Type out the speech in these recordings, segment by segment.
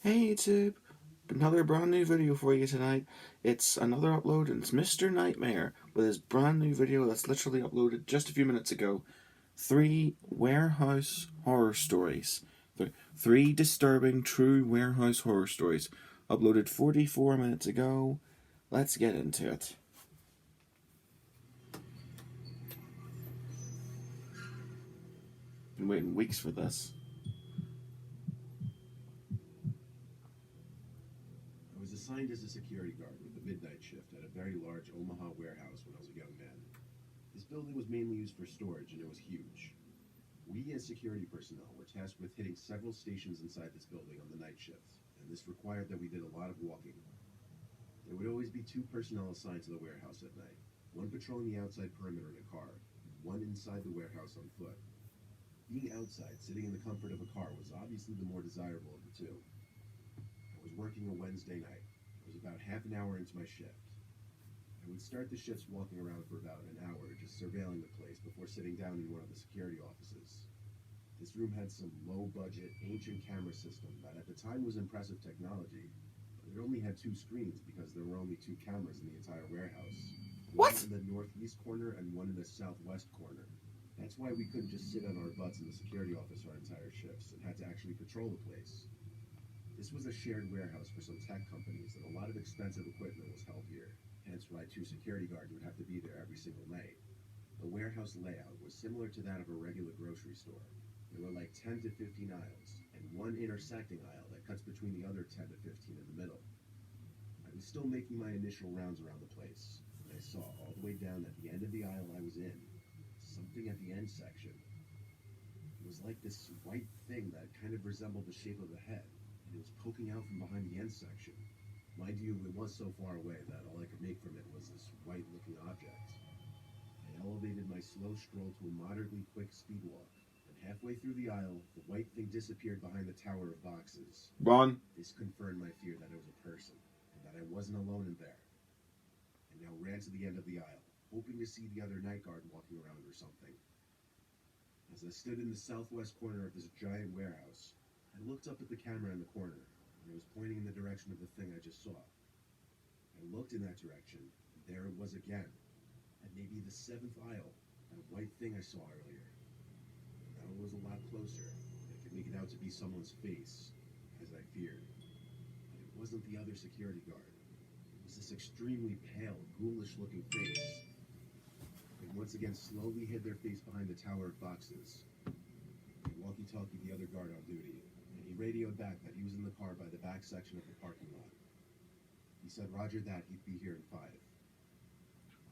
Hey YouTube, another brand new video for you tonight. It's another upload and it's Mr.Nightmare with his brand new video that's literally uploaded just a few minutes ago. 3 warehouse horror stories. Three disturbing true warehouse horror stories. Uploaded 44 minutes ago. Let's get into it. Been waiting weeks for this. I was assigned as a security guard with the midnight shift at a very large Omaha warehouse when I was a young man. This building was mainly used for storage and it was huge. We as security personnel were tasked with hitting several stations inside this building on the night shift, and this required that we did a lot of walking. There would always be 2 personnel assigned to the warehouse at night, one patrolling the outside perimeter in a car, and one inside the warehouse on foot. Being outside, sitting in the comfort of a car, was obviously the more desirable of the two. I was working a Wednesday night. I was about half an hour into my shift. I would start the shifts walking around for about an hour, just surveilling the place before sitting down in one of the security offices. This room had some low-budget, ancient camera system that at the time was impressive technology, but it only had 2 screens because there were only 2 cameras in the entire warehouse. One What? in the northeast corner and one in the southwest corner. That's why we couldn't just sit on our butts in the security office our entire shifts and had to actually patrol the place. This was a shared warehouse for some tech companies, and a lot of expensive equipment was held here, hence why 2 security guards would have to be there every single night. The warehouse layout was similar to that of a regular grocery store. There were like 10 to 15 aisles, and one intersecting aisle that cuts between the other 10 to 15 in the middle. I was still making my initial rounds around the place, when I saw all the way down at the end of the aisle I was in, something at the end section. It was like this white thing that kind of resembled the shape of a head. It was poking out from behind the end section. Mind you, it was so far away that all I could make from it was this white-looking object. I elevated my slow stroll to a moderately quick speed walk, and halfway through the aisle, the white thing disappeared behind the tower of boxes. Run. This confirmed my fear that it was a person, and that I wasn't alone in there. I now ran to the end of the aisle, hoping to see the other night guard walking around or something. As I stood in the southwest corner of this giant warehouse, I looked up at the camera in the corner, and it was pointing in the direction of the thing I just saw. I looked in that direction, and there it was again, at maybe the 7th aisle, that white thing I saw earlier. Now it was a lot closer, and I could make it out to be someone's face, as I feared. But it wasn't the other security guard. It was this extremely pale, ghoulish-looking face. They once again slowly hid their face behind the tower of boxes. I walkie-talkied the other guard on duty, and he radioed back that he was in the car by the back section of the parking lot. He said roger that, he'd be here in 5.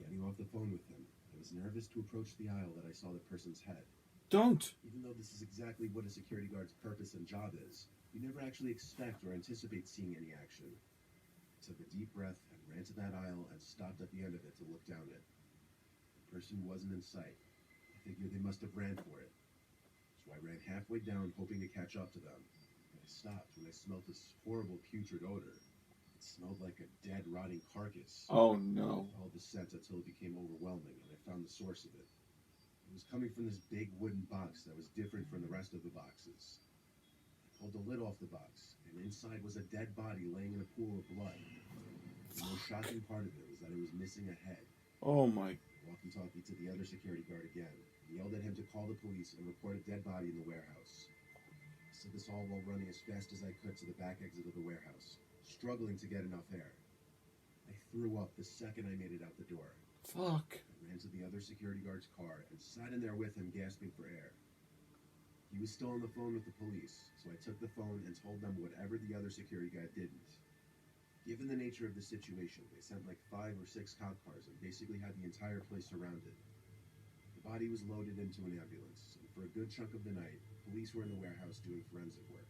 Getting off the phone with him, I was nervous to approach the aisle that I saw the person's head. Don't. Even though this is exactly what a security guard's purpose and job is, you never actually expect or anticipate seeing any action. I took a deep breath and ran to that aisle and stopped at the end of it to look down it. The person wasn't in sight. I figured they must have ran for it. So I ran halfway down, hoping to catch up to them. But I stopped when I smelled this horrible putrid odor. It smelled like a dead, rotting carcass. Oh no. I followed the scent until it became overwhelming, and I found the source of it. It was coming from this big wooden box that was different from the rest of the boxes. I pulled the lid off the box, and inside was a dead body laying in a pool of blood. The most shocking part of it was that it was missing a head. Oh my. Walkie-talkie to the other security guard again, and yelled at him to call the police and report a dead body in the warehouse. I said this all while running as fast as I could to the back exit of the warehouse, struggling to get enough air. I threw up the second I made it out the door. Fuck. I ran to the other security guard's car and sat in there with him, gasping for air. He was still on the phone with the police, so I took the phone and told them whatever the other security guy didn't. Given the nature of the situation, they sent like 5 or 6 cop cars and basically had the entire place surrounded. The body was loaded into an ambulance, and for a good chunk of the night, police were in the warehouse doing forensic work.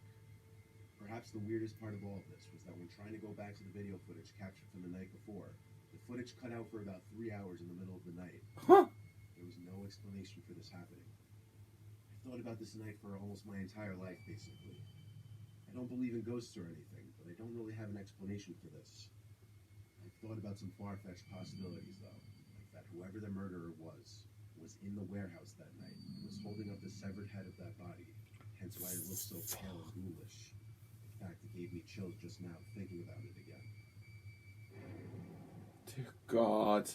Perhaps the weirdest part of all of this was that when trying to go back to the video footage captured from the night before, the footage cut out for about 3 hours in the middle of the night. Huh? There was no explanation for this happening. I've thought about this night for almost my entire life, basically. I don't believe in ghosts or anything, but I don't really have an explanation for this. I've thought about some far-fetched possibilities, though, like that whoever the murderer was in the warehouse that night and was holding up the severed head of that body, hence why it looked so pale and ghoulish. In fact, it gave me chills. chills just now thinking about it again. Dear God.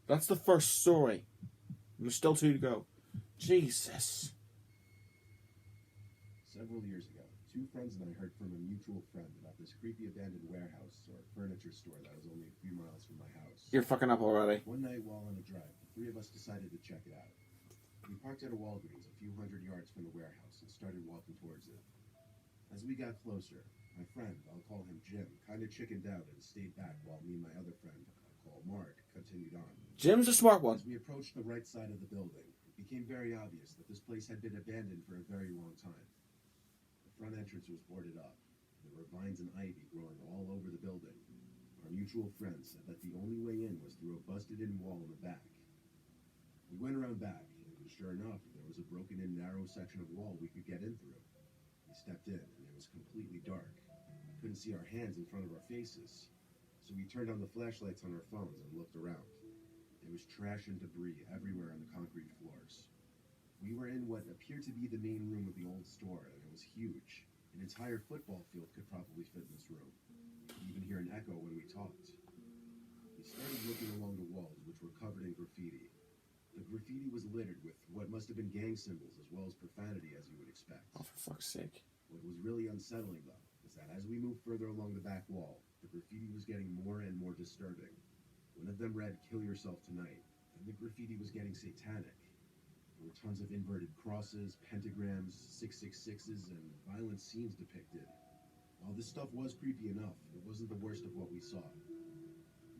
That's the first story. And there's still 2 to go. Jesus. Several years ago, 2 friends and I heard from a mutual friend about this creepy abandoned warehouse or furniture store that was only a few miles from my house. You're fucking up already. One night while on a drive, the 3 of us decided to check it out. We parked at a Walgreens a few hundred yards from the warehouse and started walking towards it. As we got closer, my friend, I'll call him Jim, kind of chickened out and stayed back while me and my other friend, I'll call Mark, continued on. Jim's a smart one. As we approached the right side of the building, it became very obvious that this place had been abandoned for a very long time. The front entrance was boarded up. There were vines and ivy growing all over the building. Our mutual friend said that the only way in was through a busted-in wall in the back. We went around back, and sure enough, there was a broken-in narrow section of wall we could get in through. We stepped in, and it was completely dark. We couldn't see our hands in front of our faces, so we turned on the flashlights on our phones and looked around. There was trash and debris everywhere on the concrete floors. We were in what appeared to be the main room of the old store, and it was huge. An entire football field could probably fit in this room. You could even hear an echo when we talked. We started looking along the walls, which were covered in graffiti. The graffiti was littered with what must have been gang symbols as well as profanity, as you would expect. Oh, for fuck's sake. What was really unsettling, though, is that as we moved further along the back wall, the graffiti was getting more and more disturbing. One of them read, "Kill yourself tonight," and the graffiti was getting satanic. There were tons of inverted crosses, pentagrams, 666s, and violent scenes depicted. While this stuff was creepy enough, it wasn't the worst of what we saw.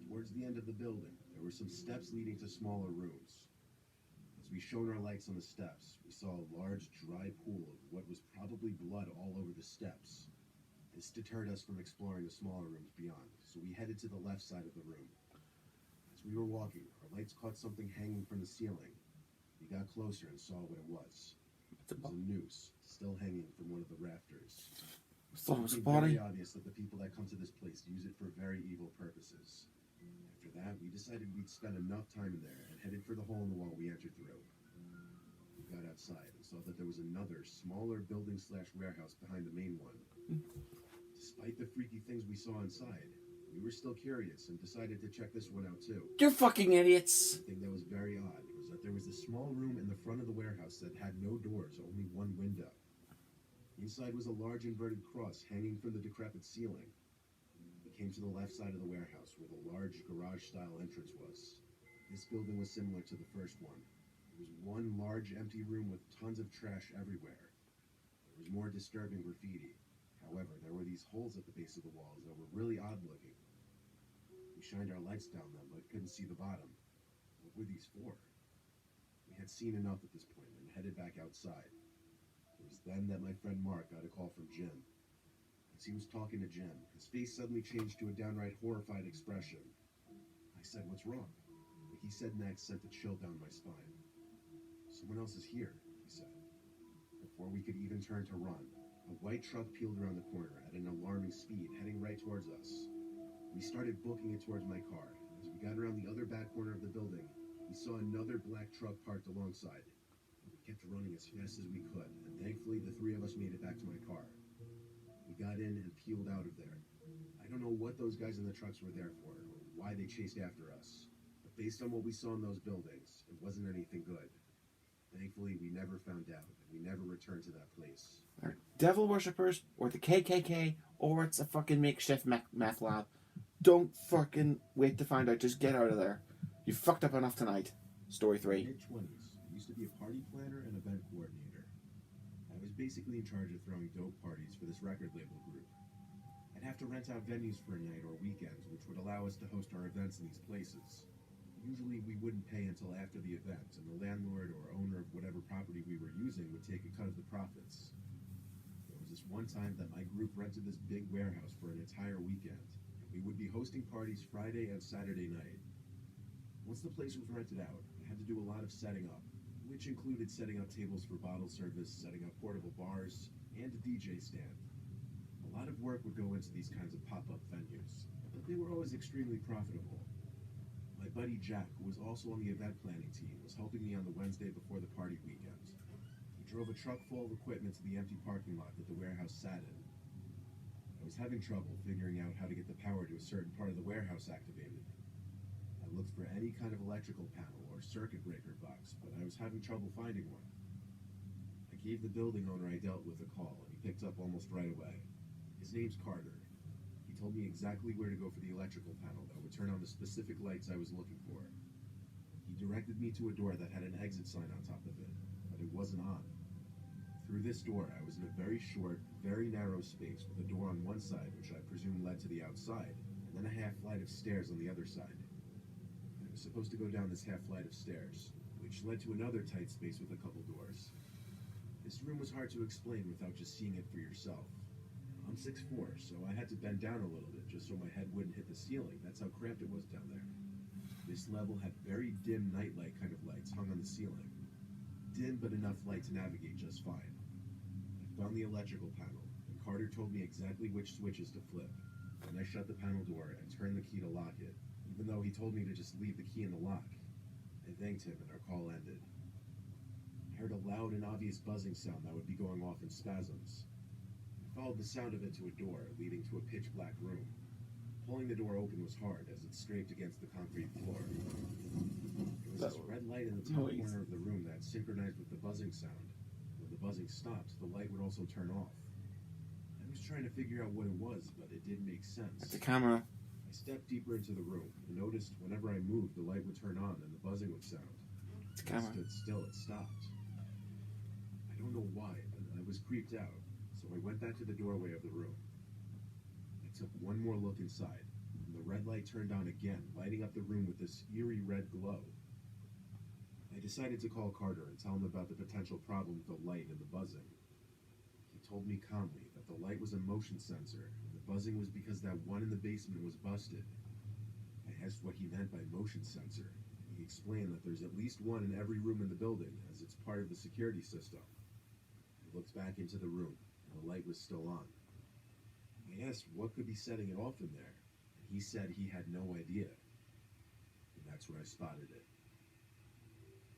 Towards the end of the building, there were some steps leading to smaller rooms. As we shone our lights on the steps, we saw a large, dry pool of what was probably blood all over the steps. This deterred us from exploring the smaller rooms beyond, so we headed to the left side of the room. As we were walking, our lights caught something hanging from the ceiling. We got closer and saw what it was. It was a noose, still hanging from one of the rafters. I thought it was a It's body. very obvious that the people that come to this place use it for very evil purposes. After that, we decided we'd spend enough time in there and headed for the hole in the wall we entered through. We got outside and saw that there was another, smaller building/warehouse behind the main one. Despite the freaky things we saw inside, we were still curious and decided to check this one out too. You're fucking idiots. The thing that was very odd was that there was a small room in the front of the warehouse that had no doors, only one window. Inside was a large inverted cross hanging from the decrepit ceiling. We came to the left side of the warehouse where the large garage-style entrance was. This building was similar to the first one. It was one large empty room with tons of trash everywhere. There was more disturbing graffiti. However, there were these holes at the base of the walls that were really odd-looking. We shined our lights down them, but couldn't see the bottom. What were these for? We had seen enough at this point and headed back outside. It was then that my friend Mark got a call from Jim. As he was talking to Jim, his face suddenly changed to a downright horrified expression. I said, "What's wrong?" What he said next sent a chill down my spine. "Someone else is here," he said. Before we could even turn to run, a white truck peeled around the corner at an alarming speed, heading right towards us. We started booking it towards my car. As we got around the other back corner of the building, we saw another black truck parked alongside. We kept running as fast as we could, and thankfully the 3 of us made it back to my car. We got in and peeled out of there. I don't know what those guys in the trucks were there for, or why they chased after us. But based on what we saw in those buildings, it wasn't anything good. Thankfully, we never found out, and we never returned to that place. They're devil worshippers, or the KKK, or it's a fucking makeshift meth lab. Don't fucking wait to find out. Just get out of there. You fucked up enough tonight. Story 3. Mid-20s, I used to be a party planner and event coordinator. I was basically in charge of throwing dope parties for this record label group. I'd have to rent out venues for a night or weekends, which would allow us to host our events in these places. Usually we wouldn't pay until after the event, and the landlord or owner of whatever property we were using would take a cut of the profits. There was this one time that my group rented this big warehouse for an entire weekend. We would be hosting parties Friday and Saturday night. Once the place was rented out, I had to do a lot of setting up, which included setting up tables for bottle service, setting up portable bars, and a DJ stand. A lot of work would go into these kinds of pop-up venues, but they were always extremely profitable. My buddy Jack, who was also on the event planning team, was helping me on the Wednesday before the party weekend. He drove a truck full of equipment to the empty parking lot that the warehouse sat in. I was was having trouble figuring out how to get the power to a certain part of the warehouse activated. I looked for any kind of electrical panel or circuit breaker box, but I was having trouble finding one. I gave the building owner I dealt with a call, and he picked up almost right away. His name's Carter. He told me exactly where to go for the electrical panel that would turn on the specific lights I was looking for. He directed me to a door that had an exit sign on top of it, but it wasn't on. Through this door, I was in a very short, very narrow space with a door on one side, which I presume led to the outside, and then a half flight of stairs on the other side. I was supposed to go down this half flight of stairs, which led to another tight space with a couple doors. This room was hard to explain without just seeing it for yourself. I'm 6'4", so I had to bend down a little bit just so my head wouldn't hit the ceiling. That's how cramped it was down there. This level had very dim nightlight kind of lights hung on the ceiling. Dim but enough light to navigate just fine. I found the electrical panel, and Carter told me exactly which switches to flip. Then I shut the panel door and turned the key to lock it, even though he told me to just leave the key in the lock. I thanked him and our call ended. I heard a loud and obvious buzzing sound that would be going off in spasms. I followed the sound of it to a door leading to a pitch-black room. Pulling the door open was hard as it scraped against the concrete floor. There was this red light in the top corner of the room that synchronized with the buzzing sound. When the buzzing stopped, the light would also turn off. I was trying to figure out what it was, but it didn't make sense. The camera. I stepped deeper into the room and noticed whenever I moved, the light would turn on and the buzzing would sound. The When I camera. stood still, it stopped. I don't know why, but I was creeped out, so I went back to the doorway of the room. I took one more look inside, and the red light turned on again, lighting up the room with this eerie red glow. I decided to call Carter and tell him about the potential problem with the light and the buzzing. He told me calmly that the light was a motion sensor, and the buzzing was because that one in the basement was busted. I asked what he meant by motion sensor. He explained that there's at least one in every room in the building, as it's part of the security system. I looked back into the room, and the light was still on. I asked what could be setting it off in there, and he said he had no idea. And that's where I spotted it.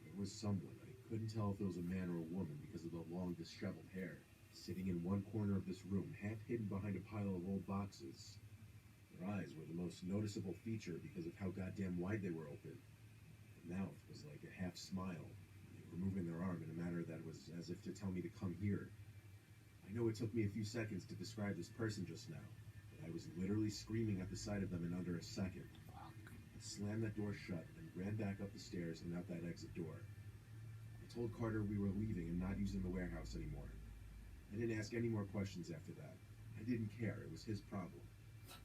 There was someone, I couldn't tell if it was a man or a woman because of the long, disheveled hair, sitting in one corner of this room, half hidden behind a pile of old boxes. Their eyes were the most noticeable feature because of how goddamn wide they were open. The mouth was like a half smile. They were moving their arm in a manner that was as if to tell me to come here. I know it took me a few seconds to describe this person just now, but I was literally screaming at the sight of them in under a second. I slammed that door shut and ran back up the stairs and out that exit door. I told Carter we were leaving and not using the warehouse anymore. I didn't ask any more questions after that. I didn't care. It was his problem.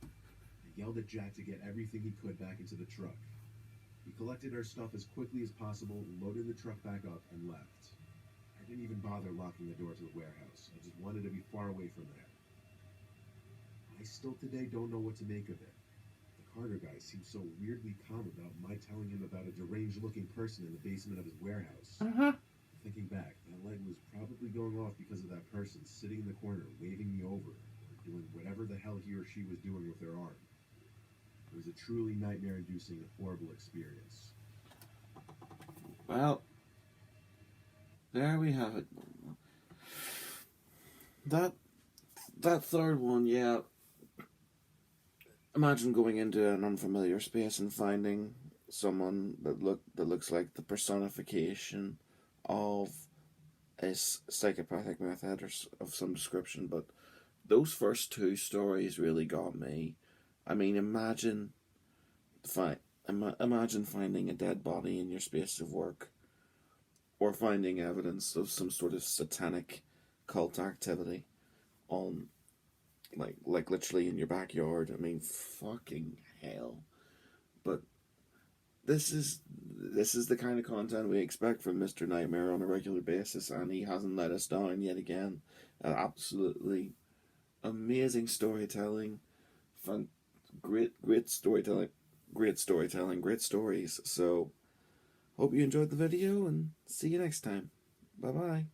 I yelled at Jack to get everything he could back into the truck. We collected our stuff as quickly as possible, loaded the truck back up, and left. I didn't even bother locking the door to the warehouse. I just wanted to be far away from there. I still today don't know what to make of it. The Carter guy seemed so weirdly calm about my telling him about a deranged-looking person in the basement of his warehouse. Thinking back, that light was probably going off because of that person sitting in the corner, waving me over, or doing whatever the hell he or she was doing with their arm. It was a truly nightmare-inducing and horrible experience. Well, there we have it. That third one, yeah. Imagine going into an unfamiliar space and finding someone that looks like the personification of a psychopathic method or of some description. But those first two stories really got me. I mean, imagine finding a dead body in your space of work, or finding evidence of some sort of satanic cult activity on, like literally in your backyard. I mean, fucking hell. But this is the kind of content we expect from Mr. Nightmare on a regular basis, and he hasn't let us down yet again. Absolutely amazing storytelling, great storytelling, great stories. So, hope you enjoyed the video, and see you next time. Bye bye.